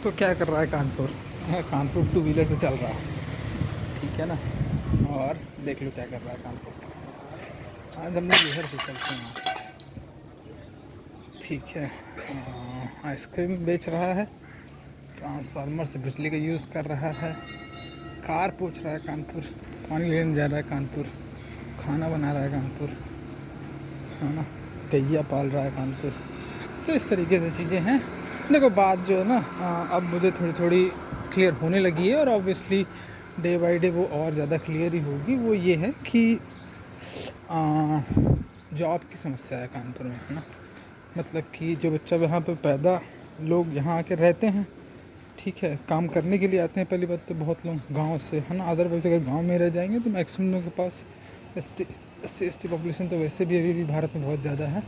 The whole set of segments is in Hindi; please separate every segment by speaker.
Speaker 1: तो क्या कर रहा है कानपुर? कानपुर टू व्हीलर से चल रहा है, ठीक है ना। और देख लो क्या कर रहा है कानपुर। आज हम लोग इधर से चलते हैं, ठीक है। आइसक्रीम बेच रहा है, ट्रांसफार्मर से बिजली का यूज़ कर रहा है, कार पूछ रहा है कानपुर, पानी लेने जा रहा है कानपुर, खाना बना रहा है कानपुर, है ना, गैया पाल रहा है कानपुर। तो इस तरीके से चीज़ें हैं। देखो बात जो है ना, अब मुझे थोड़ी थोड़ी क्लियर होने लगी है और ऑब्वियसली डे बाय डे वो और ज़्यादा क्लियर ही होगी। वो ये है कि जॉब की समस्या है कानपुर में, है ना। मतलब कि जो बच्चा यहाँ पे पैदा, लोग यहाँ आके रहते हैं, ठीक है, काम करने के लिए आते हैं। पहली बात तो बहुत लोग गांव से, है ना, अदरवाइज अगर गांव में रह जाएंगे तो मैक्सिमम लोगों के पास एस टी पॉपुलेशन तो वैसे भी अभी भी भारत में बहुत ज़्यादा है,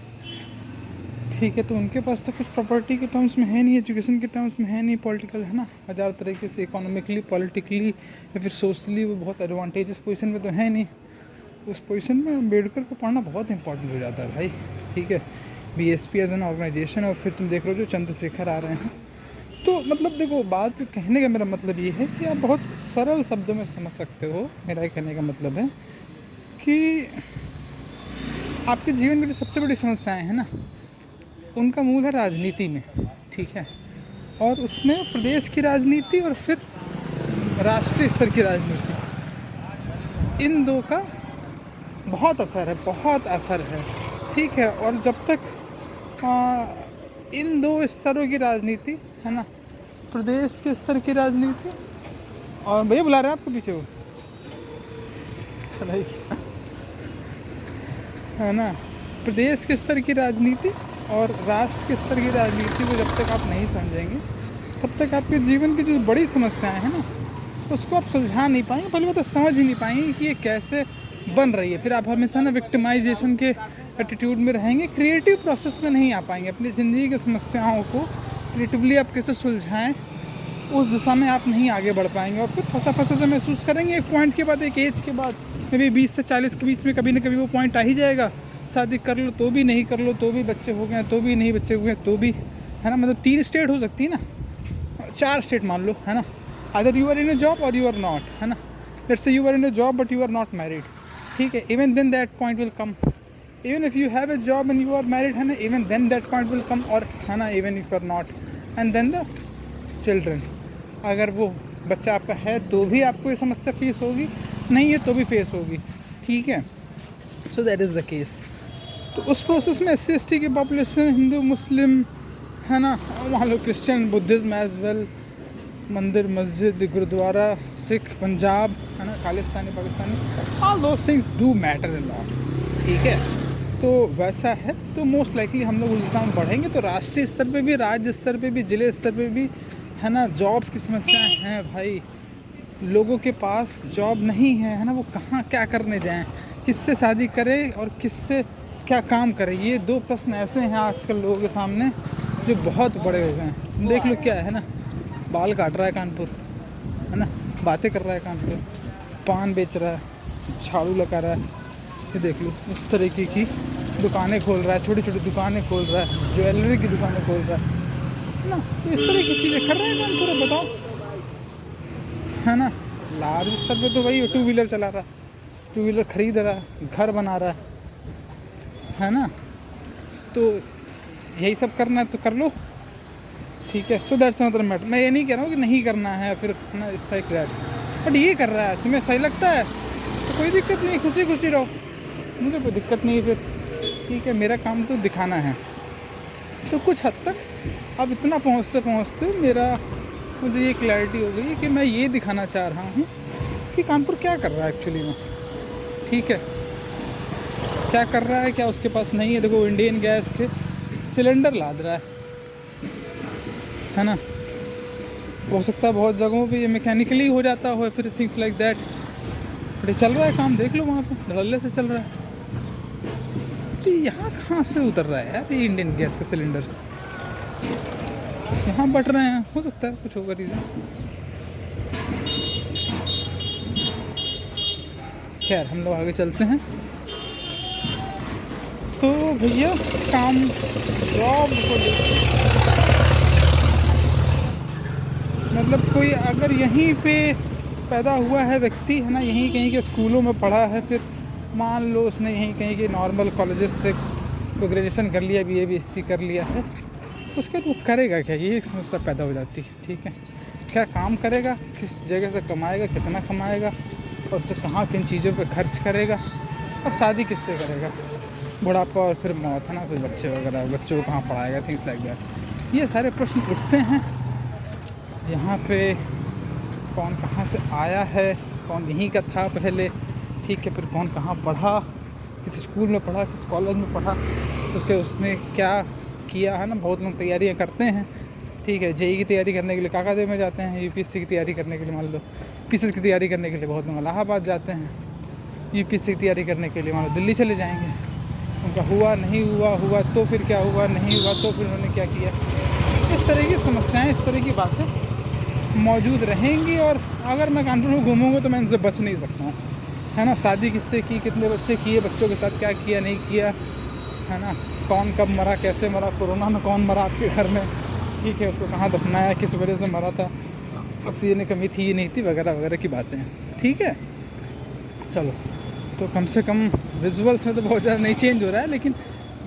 Speaker 1: ठीक है। तो उनके पास तो कुछ प्रॉपर्टी के टर्म्स में है नहीं, एजुकेशन के टर्म्स में है नहीं, पॉलिटिकल, है ना, हज़ार तरीके से इकोनॉमिकली, पॉलिटिकली या फिर सोशली वो बहुत एडवांटेजेस पोजीशन में तो है नहीं। उस पोजीशन में अम्बेडकर को पढ़ना बहुत इंपॉर्टेंट हो जाता है भाई, ठीक है। बीएसपी एज एन ऑर्गेनाइजेशन, और फिर तुम देख रहे हो जो चंद्रशेखर आ रहे हैं। तो मतलब देखो, बात कहने का मेरा मतलब ये है कि आप बहुत सरल शब्दों में समझ सकते हो। मेरा कहने का मतलब है कि आपके जीवन में जो सबसे बड़ी समस्याएं हैं ना, उनका मूल है राजनीति में, ठीक है। और उसमें प्रदेश की राजनीति और फिर राष्ट्रीय स्तर की राजनीति, इन दो का बहुत असर है, बहुत असर है, ठीक है। और जब तक इन दो स्तरों की राजनीति, है ना, प्रदेश के स्तर की राजनीति, और भैया बुला रहे हैं आपको पीछे वो, है ना, प्रदेश के स्तर की राजनीति और राष्ट्र के स्तर की राजनीति को जब तक आप नहीं समझेंगे, तब तक आपके जीवन की जो बड़ी समस्याएं हैं ना, उसको आप सुलझा नहीं पाएंगे। पहले बात तो समझ ही नहीं पाएंगे कि ये कैसे बन रही है। फिर आप हमेशा ना विक्टिमाइजेशन के एटीट्यूड में रहेंगे, क्रिएटिव प्रोसेस में नहीं आ पाएंगे। अपनी ज़िंदगी की समस्याओं को क्रिएटिवली आप कैसे सुलझाएं, उस दिशा में आप नहीं आगे बढ़ पाएंगे और फिर फंसा फंसा से महसूस करेंगे। एक पॉइंट के बाद, एक एज के बाद, मे बी 20 से 40 के बीच में कभी ना कभी वो पॉइंट आ ही जाएगा। शादी कर लो तो भी, नहीं कर लो तो भी, बच्चे हो गए तो भी, नहीं बच्चे हुए तो भी, है ना। मतलब 3 स्टेट हो सकती है ना, 4 स्टेट मान लो, है ना। Either you are in a job or you are not, है ना। Let's say you are in a job but you are not married, ठीक है। Even then that point will come. Even if you have a job and you are married, है ना, even then that point will come. और है ना, even if you are not, and then the children, अगर वो बच्चा आपका है तो भी आपको ये समस्या फेस होगी, नहीं है तो भी फेस होगी, ठीक है। So that is the case. तो उस प्रोसेस में SC/ST की पॉपुलेशन, हिंदू, मुस्लिम, है ना, वहाँ लोग क्रिश्चियन, बुद्धिज़्म एज वेल, मंदिर, मस्जिद, गुरुद्वारा, सिख, पंजाब, है ना, Khalistani, Pakistani, all those things do matter a lot, ठीक है। तो वैसा है, तो मोस्ट लाइकली हम लोग उस दिशा में बढ़ेंगे। तो राष्ट्रीय स्तर पे भी, राज्य स्तर पे भी, ज़िले स्तर पे भी, है ना, जॉब्स की समस्याएं हैं भाई। लोगों के पास जॉब नहीं है ना, वो कहाँ क्या करने जाएं, किससे शादी करें और किससे क्या काम करें। ये 2 प्रश्न ऐसे हैं आजकल लोगों के सामने जो बहुत बड़े हो गए हैं। देख लो क्या है ना, बाल काट रहा है कानपुर, है ना, बातें कर रहा है कानपुर, पान बेच रहा है, झाड़ू लगा रहा है, ये देख लो इस तरीके की दुकानें खोल रहा है, छोटी छोटी दुकानें खोल रहा है, ज्वेलरी की दुकानें खोल रहा है ना। तो इस तरह की चीज़ें कर रहे हैं कानपुर, बताओ, है ना। लार्ज स्तर पे तो भाई 2 व्हीलर चला रहा है, 2 व्हीलर खरीद रहा है, घर बना रहा है ना। तो यही सब करना है तो कर लो, ठीक है। So that's another matter. मैं ये नहीं कह रहा हूँ कि नहीं करना है, फिर ना इस टाइप दैट, बट ये कर रहा है, तुम्हें सही लगता है तो कोई दिक्कत नहीं, खुशी खुशी रहो, मुझे कोई दिक्कत नहीं फिर, ठीक है। मेरा काम तो दिखाना है। तो कुछ हद तक अब इतना पहुँचते पहुँचते मुझे ये क्लैरिटी हो गई कि मैं ये दिखाना चाह रहा हूँ कि कानपुर क्या कर रहा है एक्चुअली में, ठीक है। क्या कर रहा है, क्या उसके पास नहीं है। देखो, इंडियन गैस के सिलेंडर लाद रहा है ना। हो सकता है बहुत जगहों पे ये मैकेनिकली हो जाता हो, फिर थिंग्स लाइक दैट, बट ये चल रहा है काम, देख लो वहाँ पे धड़ल्ले से चल रहा है। तो यहाँ कहाँ से उतर रहा है यार ये इंडियन गैस का सिलेंडर, यहाँ बट रहे हैं, हो सकता है कुछ होगा रीज़न। खैर हम लोग आगे चलते हैं। तो भैया काम, जॉब को मतलब कोई अगर यहीं पे पैदा हुआ है व्यक्ति है ना, यहीं कहीं के स्कूलों में पढ़ा है, फिर मान लो उसने यहीं कहीं के नॉर्मल कॉलेजेस से तो ग्रेजुएशन कर लिया, BA BSc कर लिया है, तो उसके बाद वो करेगा क्या, ये एक समस्या पैदा हो जाती है। ठीक है, क्या काम करेगा, किस जगह से कमाएगा, कितना कमाएगा, और उसे कहाँ किन चीज़ों पे खर्च करेगा, और शादी किससे करेगा, बुढ़ापा और फिर मौत है ना, फिर बच्चे वगैरह, बच्चों को कहाँ पढ़ाएगा, थिंग्स लाइक दैट। ये सारे प्रश्न उठते हैं यहाँ पे। कौन कहाँ से आया है, कौन यहीं का था पहले, ठीक है, फिर कौन कहाँ पढ़ा, किस स्कूल में पढ़ा, किस कॉलेज में पढ़ा, तो क्या उसने क्या किया है ना। बहुत लोग तैयारियाँ करते हैं, ठीक है, JEE की तैयारी करने के लिए काकादेव में जाते हैं, UPSC की तैयारी करने के लिए मान लो PCS की तैयारी करने के लिए बहुत लोग इलाहाबाद जाते हैं, UPSC की तैयारी करने के लिए मान लो दिल्ली चले जाएंगे। उनका हुआ नहीं हुआ, हुआ तो फिर क्या हुआ, नहीं हुआ तो फिर उन्होंने क्या किया। इस तरह की समस्याएं, इस तरह की बातें मौजूद रहेंगी। और अगर मैं कानपुर में घूमूंगा तो मैं इनसे बच नहीं सकता हूँ, है ना। शादी किससे की, कितने बच्चे किए, बच्चों के साथ क्या किया नहीं किया, है ना। कौन कब मरा, कैसे मरा, कोरोना में कौन मरा आपके घर में, ठीक है, उसको कहाँ दफनाया, किस वजह से मरा था, ऑक्सीजन की कमी थी नहीं थी, वगैरह वगैरह की बातें हैं। ठीक है, चलो, तो कम से कम विजुअल्स में तो बहुत ज़्यादा नहीं चेंज हो रहा है, लेकिन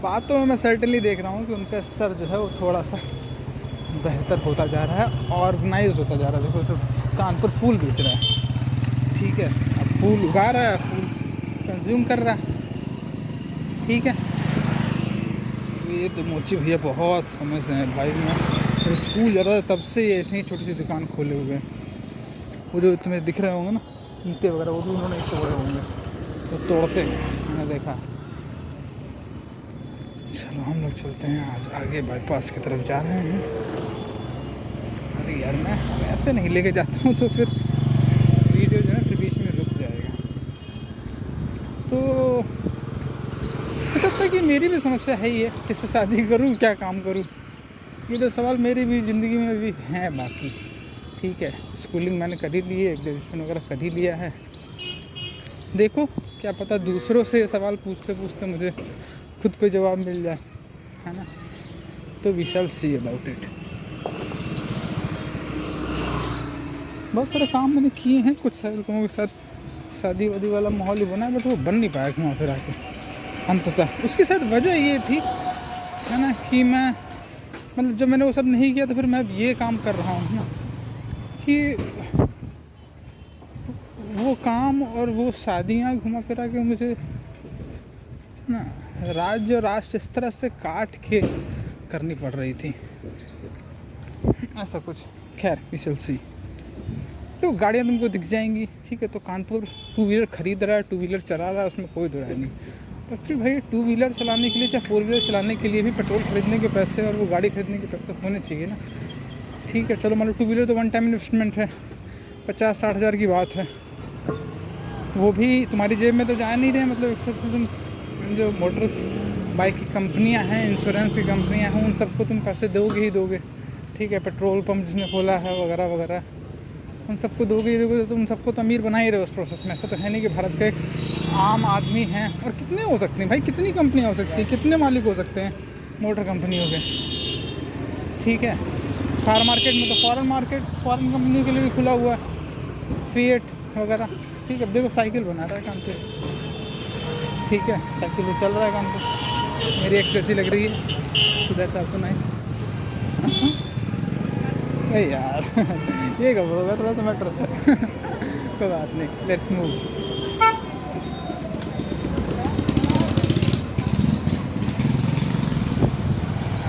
Speaker 1: बातों में मैं सर्टेनली देख रहा हूँ कि उनका स्तर जो है वो थोड़ा सा बेहतर होता जा रहा है, ऑर्गेनाइज होता जा रहा है। देखो जो कानपुर फूल बेच रहा है, ठीक है, अब फूल उगा रहा है, फूल कंज्यूम कर रहा है, ठीक है। ये तो मोची भैया बहुत समय से हैं भाई, मैं स्कूल जाता था तब से ऐसे ही छोटी सी दुकान खोले हुए हैं। वो जो तुम्हें दिख रहे होंगे ना ईंटें वगैरह, वो भी उन्होंने तोड़े होंगे, तो तोड़ते हैं, मैंने देखा। चलो हम लोग चलते हैं आज आगे, बाईपास की तरफ जा रहे हैं। अरे यार मैं ऐसे नहीं लेके जाता हूँ तो फिर वीडियो जो है फिर बीच में रुक जाएगा। तो कुछ हद तक कि मेरी भी समस्या है ही है, किससे शादी करूँ, क्या काम करूँ, ये तो सवाल मेरी भी ज़िंदगी में भी हैं बाकी। ठीक है, स्कूलिंग मैंने कर ही ली है, ग्रेजुएशन वगैरह कर ही लिया है। देखो क्या पता दूसरों से सवाल पूछते पूछते मुझे खुद को जवाब मिल जाए, है ना। तो we shall see about it. बहुत सारे काम मैंने किए हैं, कुछ सारे लोगों के साथ शादी वादी वाला माहौल ही बना है, बट वो बन नहीं पाया घुमा फिरा के अंततः। उसकी शायद वजह ये थी, है ना, कि मैं मतलब जब मैंने वो सब नहीं किया तो फिर मैं ये काम कर रहा हूँ ना, कि वो काम और वो शादियाँ घुमा फिरा के मुझे ना राज्य और राष्ट्र इस तरह से काट के करनी पड़ रही थी, ऐसा कुछ। खैर वी शैल सी। तो गाड़ियाँ तुमको दिख जाएंगी, ठीक है। तो कानपुर 2 व्हीलर खरीद रहा है, 2 व्हीलर चला रहा है, उसमें कोई दो राय नहीं। पर फिर भाई 2 व्हीलर चलाने के लिए चाहे 4 व्हीलर चलाने के लिए भी पेट्रोल खरीदने के पैसे और वो गाड़ी खरीदने के पैसे होने चाहिए ना। ठीक है, चलो मान लो 2 व्हीलर तो वन टाइम इन्वेस्टमेंट है, 50-60 हज़ार की बात है, वो भी तुम्हारी जेब में तो जा नहीं रहे। मतलब एक तरह से तुम जो मोटर बाइक की कंपनियां हैं, इंश्योरेंस की कंपनियां हैं, उन सबको तुम पैसे दोगे ही दोगे, ठीक है। पेट्रोल पंप जिसने खोला है वगैरह वगैरह, उन सबको दोगे ही दोगे, तो तुम सबको तो अमीर बना ही रहे हो उस प्रोसेस में। ऐसा तो है नहीं कि भारत का एक आम आदमी है। और कितने हो सकते हैं भाई, कितनी कंपनियाँ हो सकती हैं, कितने मालिक हो सकते हैं मोटर कंपनियों के, ठीक है। कार मार्केट में तो फॉरेन कंपनियों के लिए भी खुला हुआ है, फिएट वगैरह, ठीक है। अब देखो साइकिल बना रहा है काम पे, ठीक है, साइकिल तो चल रहा है काम पे, मेरी एक्स जैसी लग रही है, सो दैट्स आल्सो नाइस। अरे यार ये कब होगा, थोड़ा सा मैटर है। कोई बात नहीं, लेट्स मूव।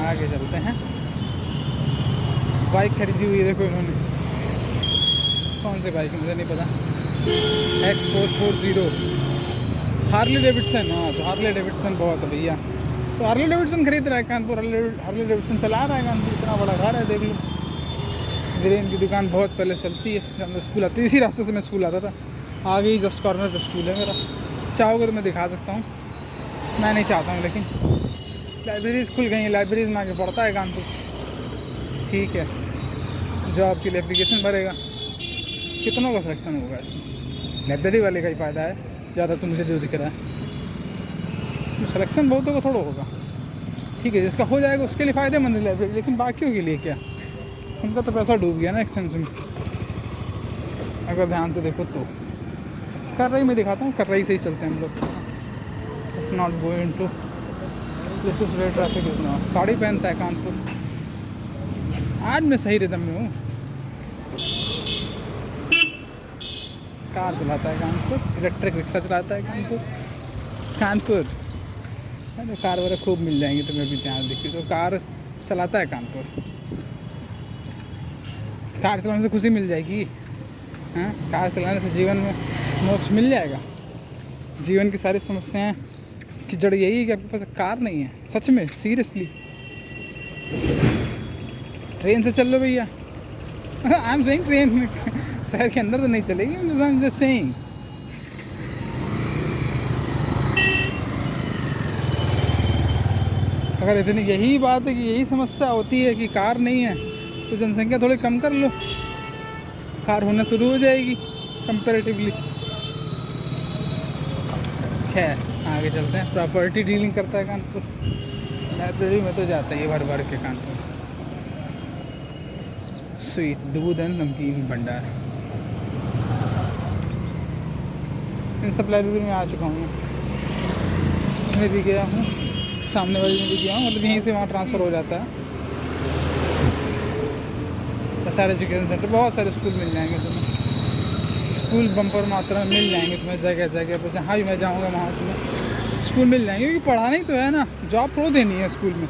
Speaker 1: आगे चलते हैं। बाइक खरीदी हुई है देखो इन्होंने, कौन सी बाइक मुझे नहीं पता, X440 हार्ले डेविडसन। हाँ, तो हार्ले डेविडसन बहुत है भैया, तो हार्ले डेविडसन खरीद रहा है कानपुर, हार्ले डेविडसन चला रहा है कानपुर, इतना बड़ा घर है देख लो। वीरेन की दुकान बहुत पहले चलती है, जब मैं स्कूल आती, इसी रास्ते से मैं स्कूल आता था, आगे ही जस्ट कॉर्नर पे स्कूल है मेरा। चाहोगे तो मैं दिखा सकता हूँ, मैं नहीं चाहता हूँ, लेकिन लाइब्रेरीज खुल गई हैं, लाइब्रेरीज में आके पढ़ता है कानपुर, ठीक है। जॉब के लिए एप्लीकेशन भरेगा, कितनों का सिलेक्शन होगा इसमें, लाइब्रेरी वाले का ही फ़ायदा है ज़्यादा, तो मुझे जो दिख रहा है तो सिलेक्शन बहुतों को थोड़ा होगा, ठीक है। जिसका हो जाएगा उसके लिए फ़ायदेमंद है लाइब्रेरी, लेकिन बाकियों के लिए क्या, उनका तो पैसा डूब गया ना एक्सचेंज में। अगर ध्यान से देखो तो। कर्रई में दिखाता हूँ, कर्रई से ही चलते हैं हम लोग। It's not going to this is where traffic is not. Sari पहनता है कानपुर। आज मैं सही रिदम में हूँ। कार चलाता है कानपुर, इलेक्ट्रिक रिक्शा चलाता है कानपुर। कानपुर अरे कार वगैरह खूब मिल जाएंगी तुम्हें भी, ध्यान देखिए। तो कार चलाता है कानपुर। कार चलाने से खुशी मिल जाएगी? हाँ, कार चलाने से जीवन में मोक्ष मिल जाएगा? जीवन की सारी समस्याएं की जड़ यही है कि आपके पास कार नहीं है। सच में, सीरियसली। ट्रेन से चल लो भैया। आई एम सेइंग ट्रेन शहर के अंदर तो नहीं चलेगी, आई एम जस्ट सेइंग। अगर इतनी यही बात है कि यही समस्या होती है कि कार नहीं है, तो जनसंख्या थोड़ी कम कर लो, कार होना शुरू हो जाएगी कंपैरेटिवली। खैर आगे चलते हैं। प्रॉपर्टी डीलिंग करता है कानपुर। लाइब्रेरी में तो जाता है ये भर भर के कानपुर। स्वीट दूध एंड नमकीन भंडार, इन सब लाइब्रेरी में आ चुका हूँ मैं भी गया हूँ, सामने वाली में भी गया हूँ। मतलब यहीं से वहाँ ट्रांसफ़र हो जाता है। सारे एजुकेशन सेंटर, बहुत सारे स्कूल मिल जाएंगे तुम्हें। स्कूल बम्पर मात्रा में मिल जाएंगे तुम्हें, जगह जगह पर जहाँ भी मैं जाऊँगा वहाँ तुम्हें स्कूल मिल जाएंगे। क्योंकि पढ़ाना ही तो है ना, जॉब थोड़ा देनी है स्कूल में।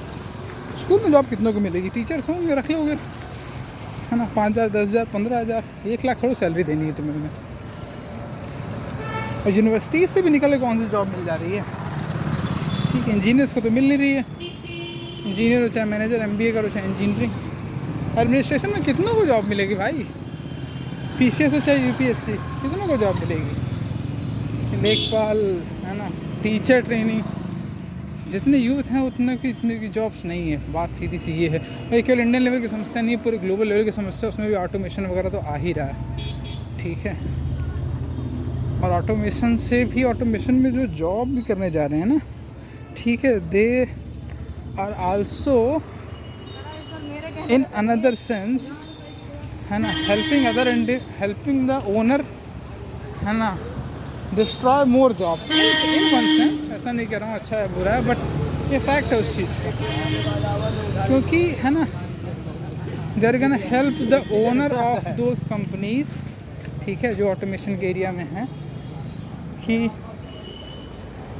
Speaker 1: स्कूल में जॉब कितनों को मिलेगी? टीचर्स होंगे, रख लोगे, है ना। 5,000, 10,000, 15,000, 1 लाख थोड़ी सैलरी देनी है तुम्हें। और यूनिवर्सिटी से भी निकल के कौन सी जॉब मिल जा रही है? ठीक है, इंजीनियर्स को तो मिल नहीं रही है। इंजीनियर हो चाहे मैनेजर, MBA करो चाहे इंजीनियरिंग, एडमिनिस्ट्रेशन में कितनों को जॉब मिलेगी भाई? PCS हो चाहे UPSC, कितनों को जॉब मिलेगी? लेखपाल, है ना, टीचर ट्रेनिंग, जितने यूथ हैं उतने की जॉब्स नहीं है। बात सीधी सी ये है। ये केवल इंडियन लेवल की समस्या नहीं है, पूरे ग्लोबल लेवल की समस्या। उसमें भी ऑटोमेशन वगैरह तो आ ही रहा है, ठीक है। और ऑटोमेशन से भी, ऑटोमेशन में जो जॉब भी करने जा रहे हैं ना, ठीक है, they are also in another sense, है ना, हेल्पिंग द ओनर, है ना, destroy more job in one sense. ऐसा नहीं कह रहा हूँ अच्छा है बुरा है, बट ये फैक्ट है उस चीज़ का। क्योंकि है ना, they are gonna help the owner of those companies, ठीक है, जो ऑटोमेशन के एरिया में हैं, कि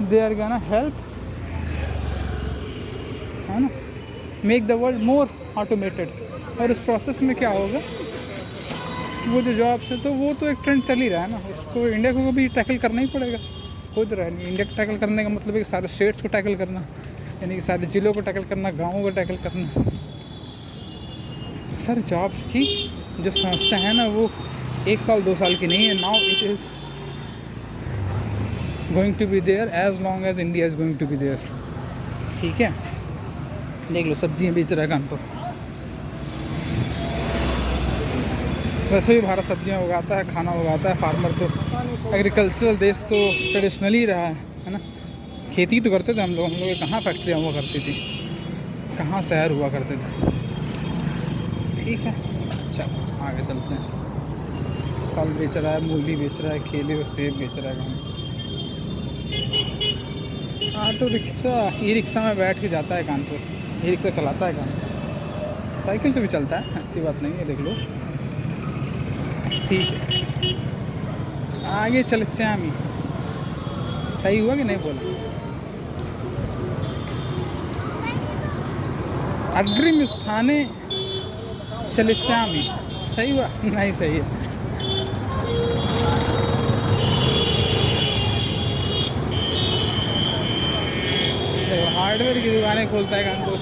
Speaker 1: दे आर गोना हेल्प, है ना, make the world more automated. और इस प्रोसेस में क्या होगा, वो जो जॉब्स है, तो वो तो एक ट्रेंड चल ही रहा है ना, उसको इंडिया को भी टैकल करना ही पड़ेगा। खुद रहा नहीं, इंडिया को टैकल करने का मतलब है कि सारे स्टेट्स को टैकल करना, यानी कि सारे ज़िलों को टैकल करना, गाँवों को टैकल करना। सारे जॉब्स की जो समस्या है ना, वो 1 साल 2 साल की नहीं है। Now it is going to be there as long as India is going to be there, ठीक है। देख लो, सब्जियाँ बेच रहा है कानपुर। वैसे भी भारत सब्जियां उगाता है, खाना उगाता है। फार्मर तो, एग्रीकल्चरल देश तो ट्रेडिशनली रहा है ना। खेती तो करते थे हम लोग कहाँ फैक्ट्रियाँ हुआ करती थी, कहाँ शहर हुआ करते थे, ठीक है। चलो आगे चलते हैं। फल बेच रहा है, मूली बेच रहा है, केले और सेब बेच रहा है। ऑटो रिक्शा, ई रिक्शा में बैठ के जाता है कानपुर। ई रिक्शा चलाता है कानपुर, साइकिल से भी चलता है, ऐसी बात नहीं है, देख लो, ठीक है। आगे चल श्यामी, सही हुआ कि नहीं बोला? अग्रिम स्थाने चल श्यामी, सही हुआ? नहीं सही है। हार्डवेयर की दुकानें खोलता है कानपुर,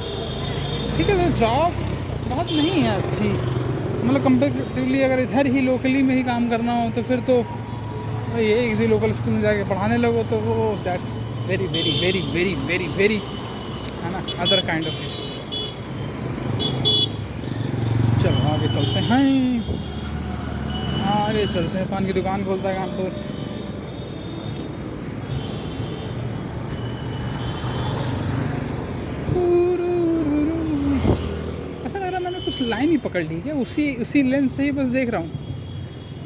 Speaker 1: ठीक है। तो जॉब्स बहुत नहीं है अच्छी, मतलब कंपेरेटिवली। अगर इधर ही लोकली में ही काम करना हो तो फिर तो ये किसी लोकल स्कूल में जाके पढ़ाने लगो, तो वो that's very very very very very very, है ना, अदर काइंड ऑफ इशू। चलो आगे चलते हैं, आगे चलते हैं। पान की दुकान खोलता है कानपुर। ऐसा लग रहा है मैंने कुछ लाइन ही पकड़ ली क्या, उसी लेंस से ही बस देख रहा हूँ।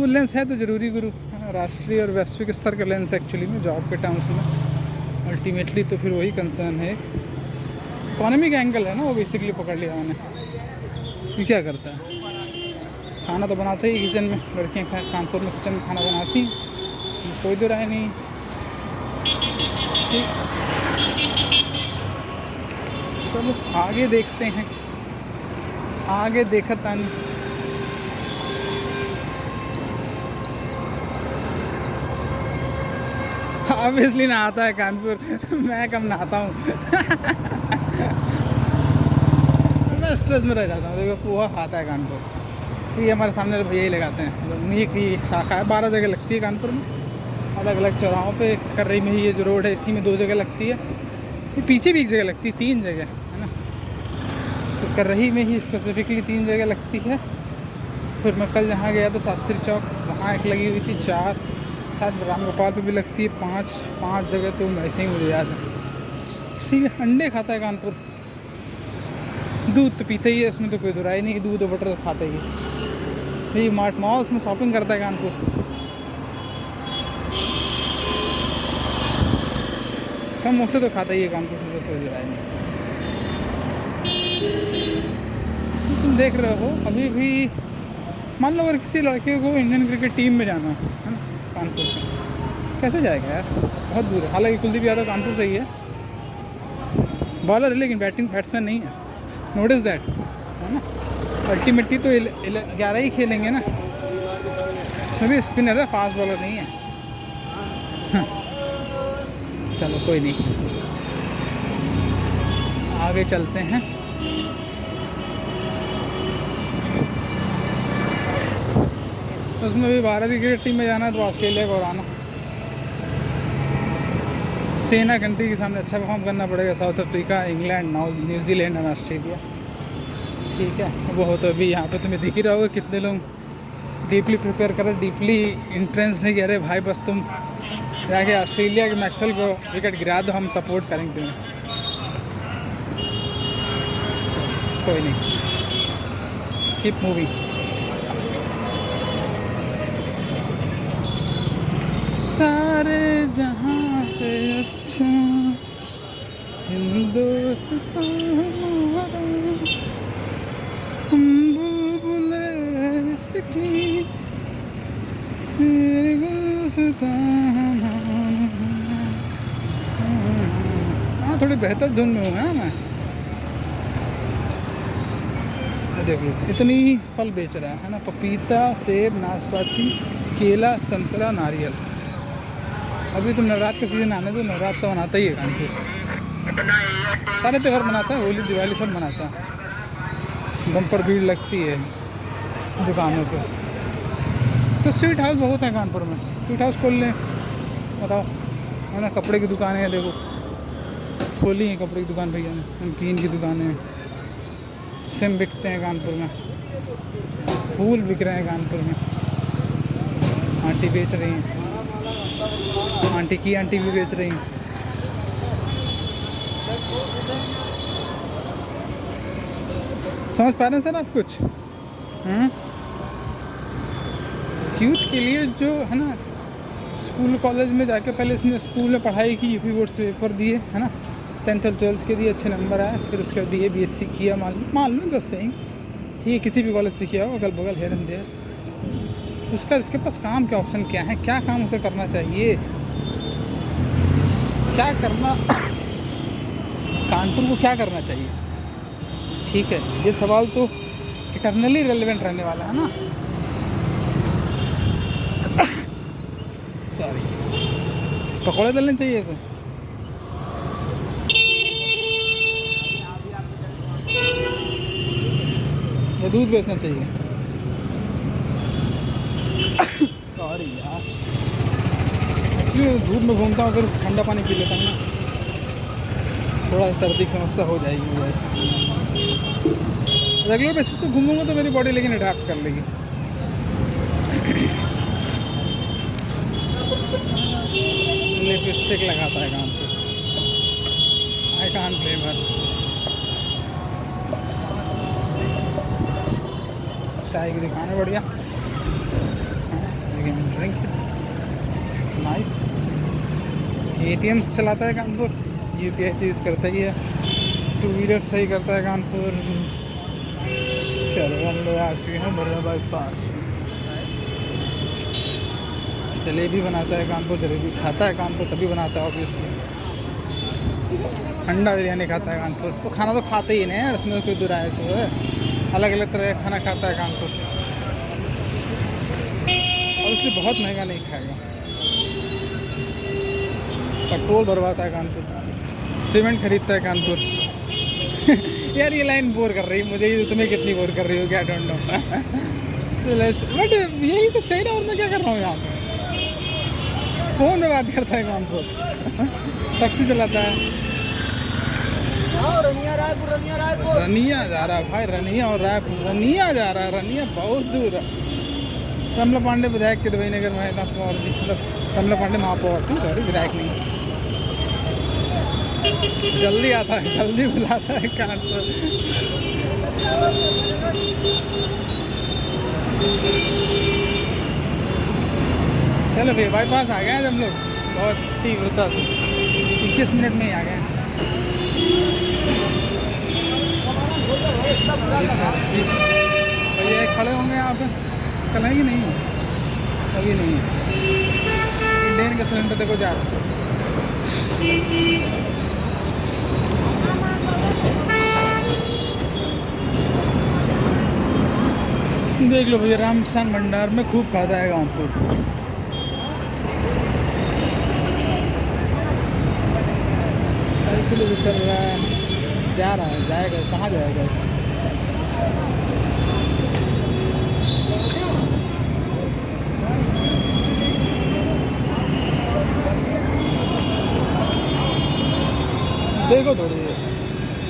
Speaker 1: वो लेंस है तो ज़रूरी गुरु, राष्ट्रीय और वैश्विक स्तर का लेंस एक्चुअली में जॉब के टर्म्स में अल्टीमेटली तो फिर वही कंसर्न है। इकोनॉमिक एंगल है ना वो बेसिकली पकड़ लिया मैंने। ये क्या करता है, खाना तो बनाते ही किचन में, लड़कियाँ कानपुर में किचन में खाना बनाती हैं, कोई दो राय नहीं। ठीक, चलो आगे देखते हैं, आगे देखता नहीं। ऑब्वियसली नहाता है कानपुर, मैं कम नहाता हूँ। मैं स्ट्रेस में रह जाता हूँ। देखो पोहा खाता है कानपुर, ये हमारे सामने भैया ही लगाते हैं। उन्हीं की शाखा है, 12 जगह लगती है कानपुर में, अलग अलग चौराहों पे। कर्रई में ही ये जो रोड है इसी में 2 जगह लगती है, ये पीछे भी 1 जगह लगती है, 3 जगह है ना। तो कर्रई में ही स्पेसिफिकली 3 जगह लगती है। फिर मैं कल जहाँ गया तो शास्त्री चौक, वहाँ एक लगी हुई थी, 4, शायद राम गोपाल पे भी लगती है 5 जगह, तो वैसे ही मुझे याद है। ठीक है, अंडे खाता है कानपुर, दूध तो पीता ही है, इसमें तो कोई दुराई नहीं, दूध और बटर तो खाता ही है। ये मार्ट मॉल्स में शॉपिंग करता है कानपुर, समोसे तो खाता ही है कानपुर में, तो कोई दुराई नहीं। तुम देख रहे हो अभी भी, मान लो अगर किसी लड़के को इंडियन क्रिकेट टीम में जाना है ना कानपुर से, कैसे जाएगा यार, बहुत दूर है। हालांकि कुलदीप यादव कानपुर से ही है, बॉलर है लेकिन बैट्समैन नहीं है, नोटिस दैट, है ना। अल्टीमेटली तो 11 ही खेलेंगे ना, उसमें भी स्पिनर है, फास्ट बॉलर नहीं है। हाँ। चलो कोई नहीं, आगे चलते हैं। उसमें भी भारत की क्रिकेट टीम में जाना है तो ऑस्ट्रेलिया को हराना, सेना कंट्री के सामने अच्छा परफॉर्म करना पड़ेगा। साउथ अफ्रीका, इंग्लैंड, न्यूजीलैंड और ऑस्ट्रेलिया, ठीक है। वो हो तो अभी यहाँ पे तुम्हें दिख ही रहा होगा कितने लोग डीपली प्रिपेयर कर रहे, डीपली इंट्रेंस नहीं कह रहे भाई बस तुम जाके ऑस्ट्रेलिया के मैक्सवेल को विकेट गिरा दो, हम सपोर्ट करेंगे तुम्हें। कोई नहीं, कीप मूविंग। सारे जहाँ से अच्छा हिंदुस्तान हमारा, हम बुलबुले इसकी गुलस्तान हमारा। हाँ, थोड़ी बेहतर धुन में हूँ ना मैं। देख लो इतनी फल बेच रहा है ना, पपीता, सेब, नाशपाती, केला, संतरा, नारियल। अभी तो नवरात्र का सीज़न आने दो, नवरात्र तो मनाता ही है कानपुर, सारे त्यौहार मनाता है, होली दिवाली सब मनाता है, बम्पर भीड़ लगती है दुकानों पे। तो स्वीट हाउस बहुत है कानपुर में, स्वीट हाउस खोल लें, बताओ, है ना। कपड़े की दुकानें हैं, देखो खोली हैं कपड़े की दुकान भैया ने, नमकीन की दुकानें, सिम बिकते हैं कानपुर में, फूल बिक रहे हैं कानपुर में, आंटी बेच रही हैं, आंटी भी बेच रही हैं। समझ पा रहे हैं सर आप कुछ? यूथ के लिए जो है ना, स्कूल कॉलेज में जाके पहले इसने स्कूल में पढ़ाई की, यूपी बोर्ड से पेपर दिए है ना, 10th और 12th के दिए, अच्छे नंबर आए, फिर उसके बाद BSc किया, मान लो बस सही, ठीक है, किसी भी कॉलेज से किया हो, अगल बगल हेर एंड देयर। उसके पास काम के ऑप्शन क्या है, क्या काम उसे करना चाहिए, क्या करना, कानपुर को क्या करना चाहिए, ठीक है। ये सवाल तो इटर्नली रेलेवेंट रहने वाला है ना। सॉरी, पकौड़े तलने चाहिए इसे, या दूध बेचना चाहिए। सॉरी यार, एक्चुअली धूप में घूमता हूँ, फिर ठंडा पानी पी लेता हूँ ना, थोड़ा सर्दी की समस्या हो जाएगी वैसे। रेगुलर बेसिस पे घूमूंगा तो मेरी बॉडी लेकिन अडाप्ट कर लेगी। लिपस्टिक लगाता है कान पे, आई कांट ब्लेम हर। चाय की दुकान है बढ़िया, M and drink it's nice. ATM चलाता है कानपुर, UPI तो यूज़ करता ही है, 2 व्हीलर सही करता है कानपुर। चलो हम लोग आ चुके हैं बर्रा बाईपास। जलेबी बनाता है कानपुर, जलेबी खाता है कानपुर, तभी बनाता है ऑब्वियसली। अंडा बिरयानी खाता है कानपुर, तो खाना तो खाते ही नहीं है, उसमें कोई दुराय तो है, अलग अलग तरह का खाना खाता है कानपुर, और इसलिए बहुत महंगा नहीं खाएगा। पेट्रोल भरवाता है कानपुर, सीमेंट खरीदता है कानपुर। यार ये लाइन बोर कर रही है मुझे, ये तुम्हें कितनी बोर कर रही हो क्या, डोंट नो। बट यही सच्चाई ना, और मैं क्या कर रहा हूँ यहाँ पे, फ़ोन में बात करता है कानपुर। टैक्सी चलाता है, रनिया जा रहा है भाई, रनिया और रायपुर, रनिया जा रहा है, रनिया बहुत दूर है। कमला पांडे विधायक के दुबई नगर महिला पवार जी, मतलब कमला पांडे महापौर थी, सॉरी विधायक नहीं। जल्दी आता है, जल्दी बुलाता है कानपुर। चलो भैया बाईपास आ गए हैं हम लोग, बहुत तीव्रता से 21 मिनट में ही आ गए हैं। भैया खड़े होंगे यहाँ पे, कल है कि नहीं है, अभी नहीं है। इंडियन का सिलेंडर देखो जा रहा है। देख लो भैया, रामस्थान भंडार में खूब खाता है कानपुर। साइकिल भी चल रहा है, जा रहा है, जाएगा कहाँ जाएगा। देखो थोड़ी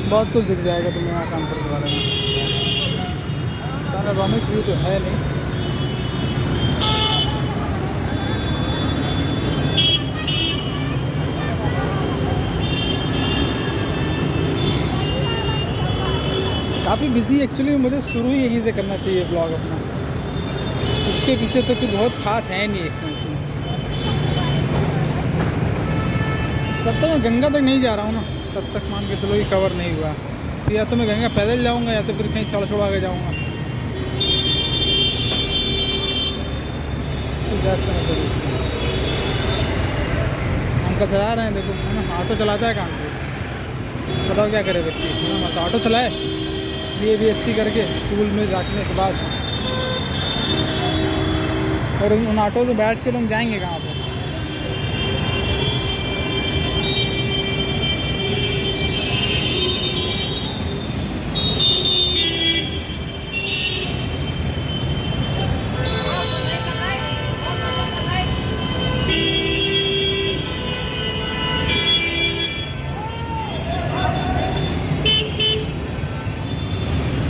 Speaker 1: बहुत कुछ दिख जाएगा तुम्हें यहाँ कानपुर के बारे में। पैनारोमिक व्यू तो है नहीं, काफ़ी बिजी एक्चुअली। मुझे शुरू ही यहीं से करना चाहिए ब्लॉग अपना, उसके पीछे तो कुछ बहुत खास है नहीं एक सेंस में। जब तक मैं गंगा तक नहीं जा रहा हूँ ना, तब तक मान के चलो ये कवर नहीं हुआ। तो या तो मैं गंगा पैदल जाऊँगा, या तो फिर कहीं चढ़ चढ़ा के जाऊँगा। अंकल चला रहे हैं देखो, है ना, ऑटो चलाता है कानपुर। बताओ क्या करे बच्चे, है ना, मतलब ऑटो चलाए BSc करके स्कूल में जाने के बाद, और उन ऑटो में बैठ के लोग जाएंगे कहाँ पर।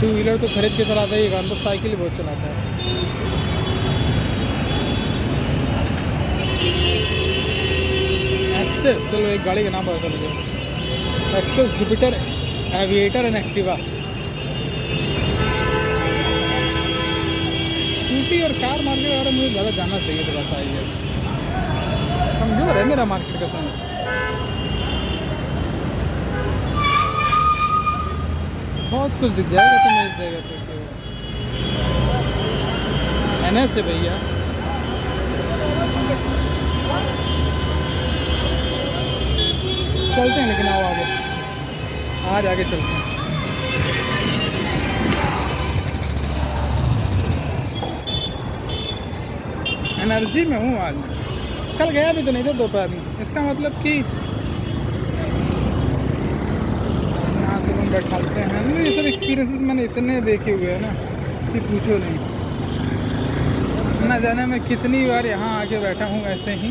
Speaker 1: टू व्हीलर तो खरीद के चलाता ही कानपुर, साइकिल बहुत चलाता है। एक्सेस, चलो एक गाड़ी का नाम पता चल गया, Access, Jupiter, Aviator and Activa. Scooty और कार मार्केट के बारे में मुझे ज़्यादा जानना चाहिए थोड़ा सा, आई गेस कमजोर है मेरा मार्केट का सेंस। बहुत कुछ दिख जाएगा तुम्हें इस जगह पे। NH है भैया, चलते हैं, लेकिन आओ आगे, आज आगे चलते हैं। एनर्जी में हूँ आज, कल गया भी तो नहीं था दोपहर में, इसका मतलब कि बैठाते हैं ना। ये सब एक्सपीरियंसेस मैंने इतने देखे हुए हैं ना कि पूछो नहीं। ना जाने मैं कितनी बार यहाँ आके बैठा हूँ ऐसे ही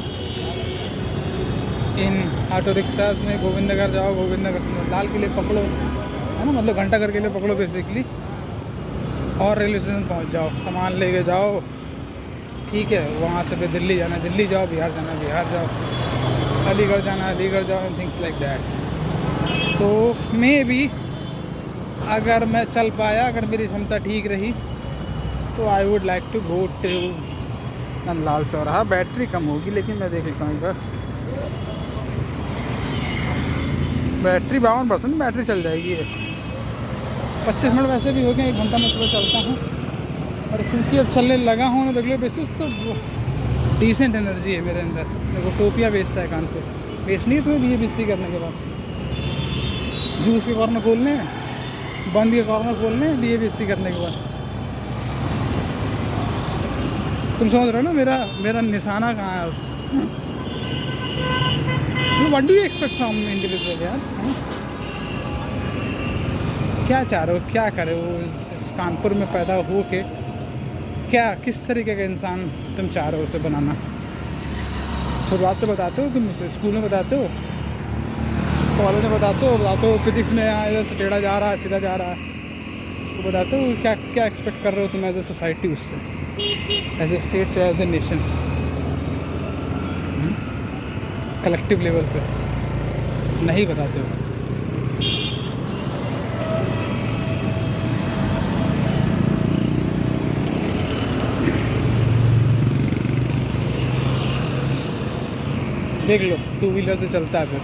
Speaker 1: इन ऑटो रिक्शाज में। गोविंदनगर जाओ, गोविंदनगर से लाल किले पकड़ो, है ना, मतलब घंटाघर के लिए पकड़ो बेसिकली, और रेलवे स्टेशन पहुँच जाओ, सामान लेके जाओ, ठीक है। वहाँ से फिर दिल्ली जाना, दिल्ली जाओ, बिहार जाना, बिहार जाओ, अलीगढ़ जाना, अलीगढ़ जाओ, एंड थिंग्स लाइक दैट। तो मे बी अगर मैं चल पाया, अगर मेरी क्षमता ठीक रही, तो I would like to go to Lal Chauraha. Battery कम होगी लेकिन मैं देख लेता हूँ एक बार। बैटरी 52% बैटरी चल जाएगी ये। 25 मिनट वैसे भी हो गए, 1 घंटा में थोड़ा चलता हूँ। और क्योंकि अब चलने लगा हूँ रेगुलर बेसिस तो डिसेंट एनर्जी है मेरे अंदर। देखो टोपियाँ बेचता है कान पे, बेचनी है तुम्हें BA-BC करने के बाद। जूस के कॉर्नर खोलने हैं, बंद के कॉर्नर खोलने हैं BA-BC करने के बाद। तुम समझ रहे हो ना मेरा निशाना कहाँ है अब। What do you expect from individual यार? क्या चाह रहे हो, क्या करे वो इस कानपुर में पैदा हो के, क्या किस तरीके का इंसान तुम चाह रहे हो उसे बनाना? शुरुआत से बताते हो तुम उसे, स्कूल में बताते हो, कॉलेज में बताते हो फिजिक्स में यहाँ इधर से टेढ़ा जा रहा है सीधा जा रहा है, उसको बताते हो। क्या क्या एक्सपेक्ट कर रहे हो तुम एज ए सोसाइटी उससे, एज ए स्टेट या as a nation, collective level पे नहीं बताते हो। देख लो 2 व्हीलर से चलता है फिर।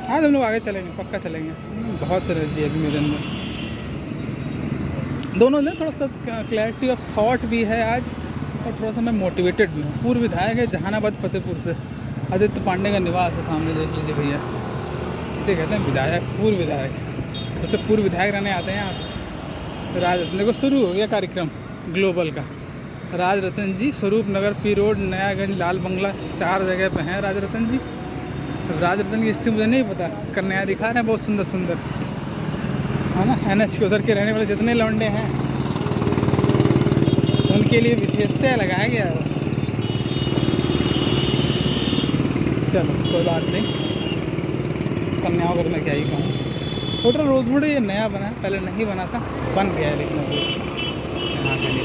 Speaker 1: आज हम लोग आगे चलेंगे, पक्का चलेंगे। बहुत एनर्जी है अभी मेरे अंदर। दोनों ने थोड़ा सा क्लैरिटी ऑफ थॉट भी है आज, और थोड़ा सा मैं मोटिवेटेड भी हूँ। पूर्व विधायक है जहानाबाद फतेहपुर से, आदित्य पांडे का निवास है सामने, देख लीजिए भैया। इसे कहते हैं विधायक, पूर्व विधायक। उससे पूर्व विधायक रहने आते हैं यहाँ। राजरत्न को शुरू हो गया कार्यक्रम ग्लोबल का। राजरत्न जी स्वरूप नगर, पी रोड, नयागंज, लाल बंगला, 4 जगह पे हैं राजरत्न जी। राजरत्न की हिस्ट्री मुझे नहीं पता, कन्या दिखा रहे हैं बहुत सुंदर सुंदर, है ना। NH के उधर के रहने वाले जितने लौंडे हैं उनके लिए विशेषता लगाया गया है। चलो कोई बात नहीं, कन्याओं को तो मैं क्या ही कहूँ। होटल रोजवुड ये नया बना है, पहले नहीं बना था, बन गया है लेकिन अभी यहाँ के लिए।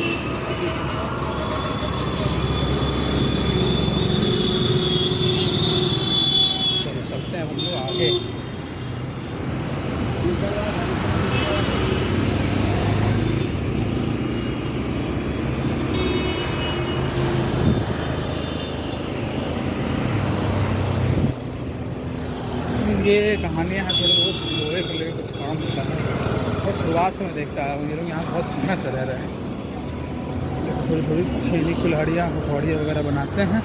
Speaker 1: चलो चलते हैं हम लोग आगे। ये कहानियाँ हैं थोड़ी बहुत लोहे को लेकर कुछ काम होता है, और शुरुआत से मैं देखता है ये लोग यहाँ बहुत समय से रह रहे हैं। थोड़ी थोड़ी छेनी कुल्हाड़ियाँ हथौड़ियाँ वगैरह बनाते हैं,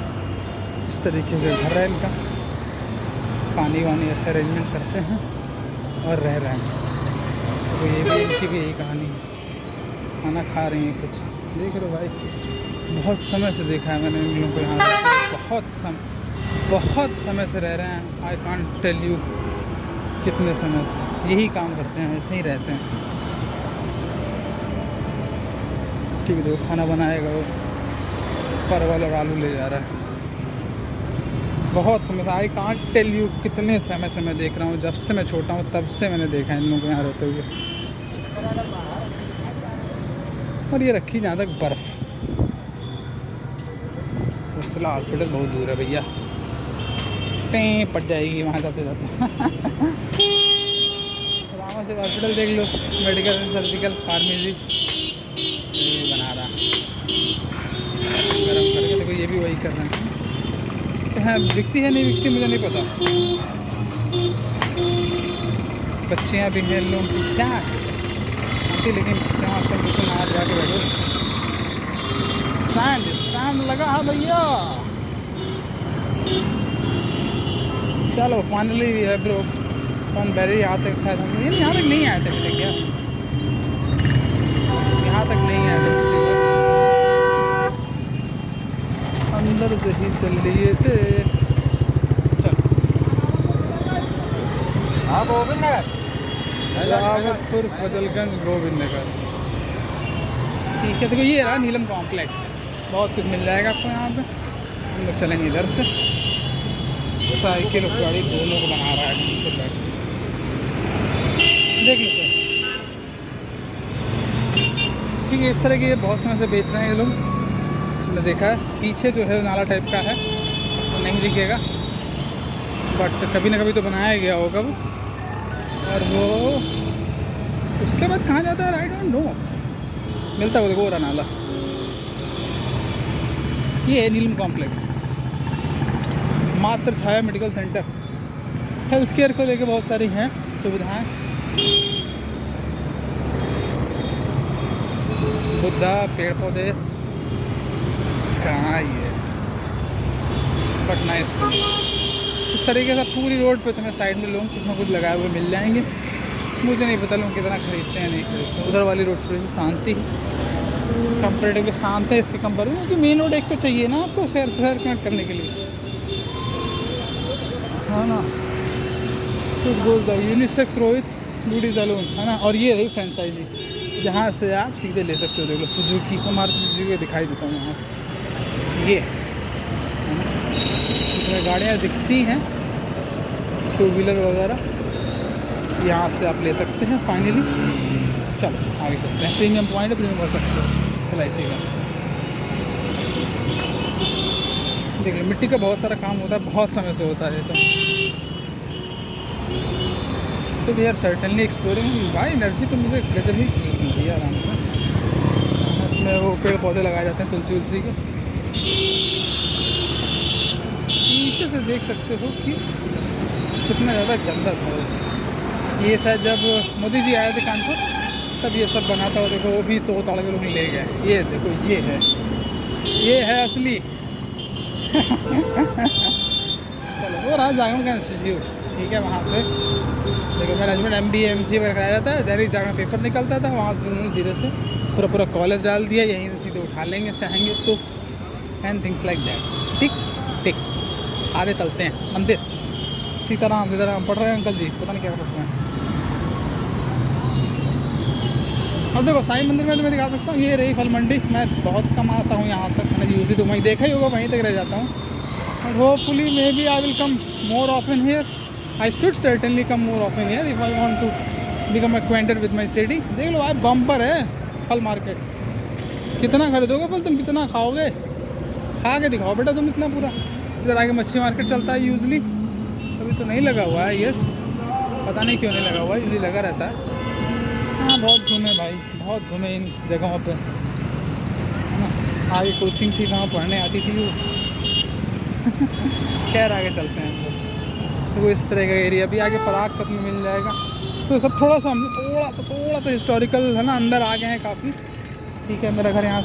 Speaker 1: इस तरीके के घर है इनका। पानी वानी ऐसे अरेंजमेंट करते हैं और रह रहे हैं। तो ये भी इनकी भी यही कहानी है। खाना खा रही हैं कुछ, देख रहे हो भाई। बहुत समय से देखा है मैंने इन लोगों को यहाँ, बहुत समय से रह रहे हैं। आई कांट टेल यू कितने समय से यही काम करते हैं, ऐसे ही रहते हैं। ठीक है, देखो खाना बनाएगा वो, परवल और आलू ले जा रहा है। बहुत समय से, आई कांट टेल यू कितने समय से मैं देख रहा हूँ। जब से मैं छोटा हूँ तब से मैंने देखा है इन लोगों को यहाँ रहते हुए। और ये रखी जहाँ तक बर्फ़, उसला हॉस्पिटल बहुत दूर है भैया, टें पड़ जाएगी वहाँ जाते जाते। रामा से हॉस्पिटल देख लो, मेडिकल एंड सर्जिकल फार्मेसी ये बना रहा, गरम करके देखो। ये भी वही कर रहे हैं। हाँ बिकती है नहीं बिकती मुझे नहीं पता। बच्चियाँ भी हैं लोगों की, क्या है लेकिन जहाँ सब बिल्कुल आज जाके बैठो। स्टैंड लगा है भैया। चलो फाइनली है ब्रो, बैरी यहाँ तक शायद हम यहाँ तक नहीं आए थे पहले, क्या यहाँ तक नहीं आए थे, अंदर से ही चल लिए थे। चल हाँ गोविंद नगर, रावतपुर, फजलगंज, गोविंद नगर। ठीक है, देखो ये रहा नीलम कॉम्प्लेक्स। बहुत कुछ मिल जाएगा आपको यहाँ पे। हम लोग चलेंगे इधर से। साइकिल और गाड़ी दोनों को बना रहा है, तो देख लेते हैं। ठीक है, इस तरह के बहुत समय से बेच रहे हैं ये लोग। मैंने देखा है। पीछे जो है नाला टाइप का है, वो नहीं दिखेगा, बट कभी ना कभी तो बनाया गया होगा वो। और वो उसके बाद कहाँ जाता है, आई डोंट नो। मिलता है वो, देखो वो रहा नाला। ये है नीलम कॉम्प्लेक्स, मात्र छाया मेडिकल सेंटर। हेल्थ केयर को लेके बहुत सारी हैं सुविधाएं। बुद्धा, पेड़ पौधे कहाँ ये, बट नाइस टू। इस तरीके से पूरी रोड पे तुम्हें साइड में लोग कुछ ना कुछ लगाए हुए मिल जाएंगे। मुझे नहीं पता लोग कितना खरीदते हैं नहीं खरीदते। उधर वाली रोड थोड़ी सी शांति है, कंपेरेटिवली शांत है इसके कंपेयर में, क्योंकि मेन रोड एक तो चाहिए ना आपको शहर से शहर कनेक्ट करने के लिए, हाँ ना। कुछ बोल दो यूनिसेक्स रोहित ब्यूटी सैलून, है ना। और ये रही फ्रेंचाइजी, जहाँ से आप सीधे ले सकते हो। देख लो सुजुकी को, मारुति सुजुकी दिखाई देता हूँ यहाँ से। ये इसमें गाड़ियाँ दिखती हैं, टू व्हीलर वगैरह, यहाँ से आप ले सकते हैं फाइनली। चलो आगे चलते हैं। प्रीमियम पॉइंट है, प्रीमियम कर सकते हो LIC का। देखिए मिट्टी का बहुत सारा काम होता है, बहुत समय से होता है ये सब। तो वी आर सर्टेनली एक्सप्लोरिंग। भाई एनर्जी तो मुझे गजब ही मिलती है आराम से। इसमें वो पेड़ पौधे लगाए जाते हैं तुलसी उलसी के। पीछे से देख सकते हो कि कितना ज़्यादा गंदा था। ये शायद जब मोदी जी आए थे कानपुर तब ये सब बना था। और देखो वो भी तोड़ ताड़ के लोग ले गए। ये देखो ये है असली। चलो वो रहा जागरण का इंस्टीट्यूट, ठीक है। वहाँ पे देखो मैनेजमेंट MBA MCA वगैरह कराया जाता है। दैनिक जागरण पेपर निकलता था, वहाँ से उन्होंने धीरे से पूरा कॉलेज डाल दिया। यहीं से सीधे उठा लेंगे चाहेंगे तो, एंड थिंग्स लाइक दैट। ठीक आगे चलते हैं। मंदिर सीताराम पढ़ रहे हैं अंकल जी, पता नहीं क्या करते हैं। अब देखो साईं मंदिर में तो मैं दिखा सकता हूँ। ये रही फल मंडी। मैं बहुत कम आता हूँ यहाँ तक, मैंने यूजली तो वहीं देखा ही होगा, वहीं तक रह जाता हूँ। और hopefully maybe I will come more often here. I should certainly come more often here if I want to become acquainted with my city. देख लो भाई बम्पर है फल मार्केट। कितना खरीदोगे फल तुम, कितना खाओगे? खा के दिखाओ बेटा तुम इतना पूरा। इधर आगे मच्छी मार्केट चलता है यूजली, अभी तो नहीं लगा हुआ है। यस, पता नहीं क्यों नहीं लगा हुआ है, यूजली लगा रहता है। हाँ बहुत घूमे भाई, बहुत घूमे इन जगहों पे, है ना। आगे कोचिंग थी, वहाँ पढ़ने आती थी वो। खैर आगे चलते हैं। तो वो इस तरह का एरिया भी आगे पराग तक में मिल जाएगा। तो सब थोड़ा सा हिस्टोरिकल है ना, अंदर आ गए हैं काफ़ी। ठीक है, मेरा घर यहाँ